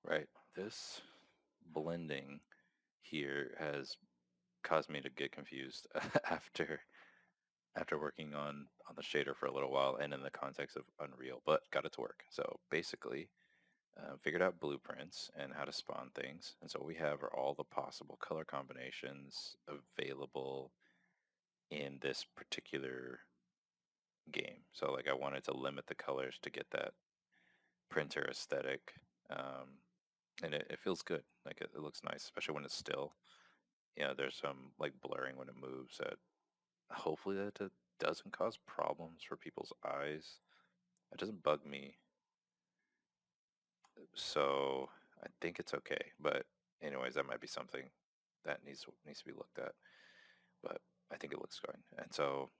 Right. This blending here has caused me to get confused after working on the shader for a little while and in the context of Unreal, but got it to work. So basically, figured out blueprints and how to spawn things. And so we have all the possible color combinations available in this particular game. So like I wanted to limit the colors to get that printer aesthetic. Um, and it feels good. Like it looks nice, especially when it's still. Yeah, there's some like blurring when it moves that hopefully doesn't cause problems for people's eyes. It doesn't bug me, so I think it's okay. But anyways, that might be something that needs to be looked at. But I think it looks good. And so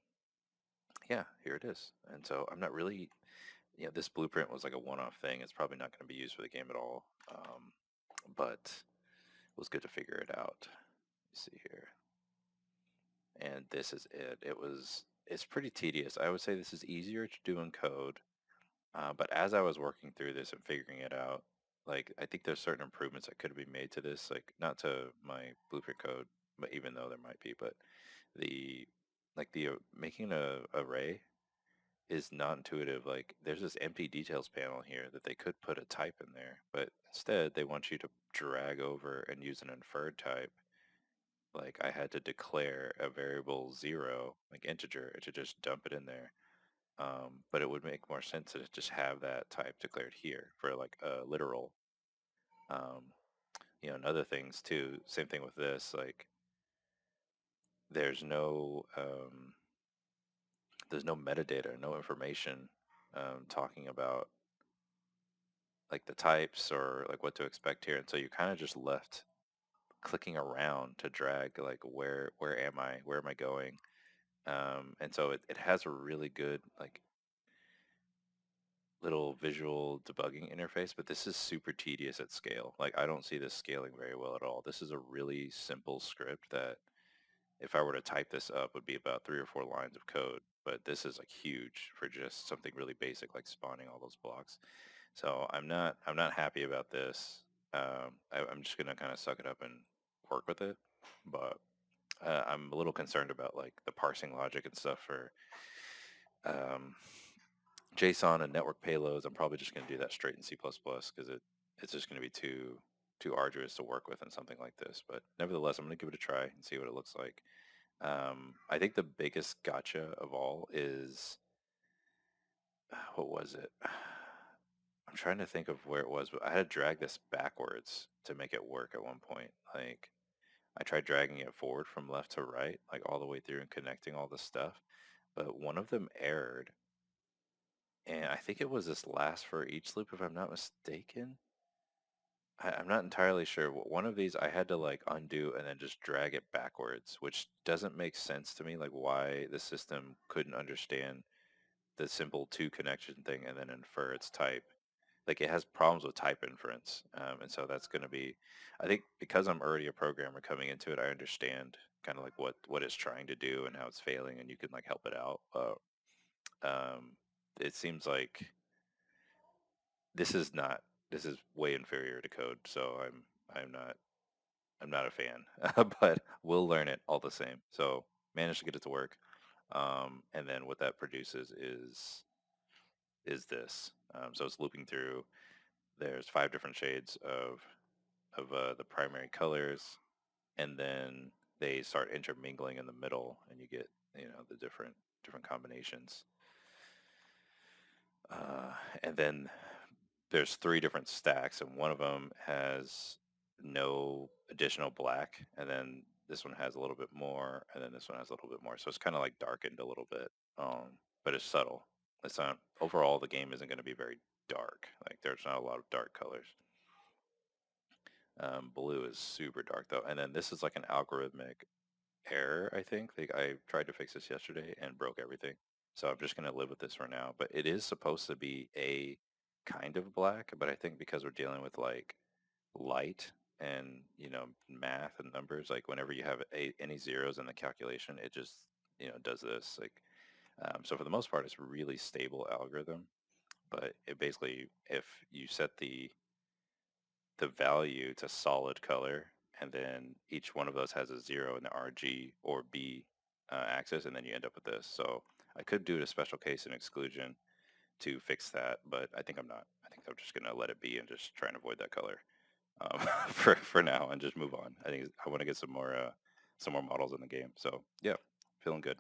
yeah, here it is. And so I'm not really, this blueprint was like a one-off thing. It's probably not going to be used for the game at all. But it was good to figure it out. Let's see here. And this is it. It's pretty tedious. I would say this is easier to do in code. But as I was working through this and figuring it out, like I think there's certain improvements that could be made to this, like not to my blueprint code, but even though there might be, but the making a array is not intuitive. Like there's this empty details panel here that they could put a type in there, but instead they want you to drag over and use an inferred type. Like I had to declare a variable 0, like integer, to just dump it in there. But it would make more sense to just have that type declared here for like a literal. Um, and other things too. Same thing with this. Like there's no metadata, no information talking about like the types or like what to expect here, and so you're kind of just left clicking around to drag like where am I going, and so it has a really good like little visual debugging interface, but this is super tedious at scale. Like I don't see this scaling very well at all. This is a really simple script that if I were to type this up would be about 3 or 4 lines of code, but this is like huge for just something really basic like spawning all those blocks. So I'm not happy about this. I'm just gonna kind of suck it up and work with it, but I'm a little concerned about like the parsing logic and stuff for um, JSON and network payloads. I'm probably just going to do that straight in C++ because it's just going to be too arduous to work with in something like this. But nevertheless, I'm going to give it a try and see what it looks like. I think the biggest gotcha of all is what was it? I'm trying to think of where it was, but I had to drag this backwards to make it work at one point. Like I tried dragging it forward from left to right, like all the way through and connecting all the stuff, but one of them errored. And I think it was this last for each loop, if I'm not mistaken. I'm not entirely sure. One of these I had to like undo and then just drag it backwards, which doesn't make sense to me, like why the system couldn't understand the simple two connection thing and then infer its type. Like it has problems with type inference. And so that's going to be, I think because I'm already a programmer coming into it, I understand kind of like what it's trying to do and how it's failing and you can like help it out. Um, it seems like this is not this is way inferior to code, so I'm not a fan, but we'll learn it all the same. So managed to get it to work, and then what that produces is this. So it's looping through. There's 5 different shades of the primary colors, and then they start intermingling in the middle, and you get the different combinations. Uh, and then there's 3 different stacks, and one of them has no additional black, and then this one has a little bit more, and then this one has a little bit more. So it's kind of like darkened a little bit, but it's subtle. It's not overall. The game isn't going to be very dark. Like there's not a lot of dark colors. Blue is super dark though, and then this is like an algorithmic error. I think like I tried to fix this yesterday and broke everything. So I'm just going to live with this for now. But it is supposed to be a kind of black, but I think because we're dealing with like light and math and numbers, like whenever you have any zeros in the calculation, it just does this. Like so for the most part, it's a really stable algorithm. But it basically, if you set the the value to solid color, and then each one of those has a 0 in the RG or B axis, and then you end up with this. So I could do it a special case and exclusion to fix that, but I think I'm not. I think I'm just gonna let it be and just try and avoid that color for now and just move on. I think I want to get some more models in the game. So yeah, feeling good.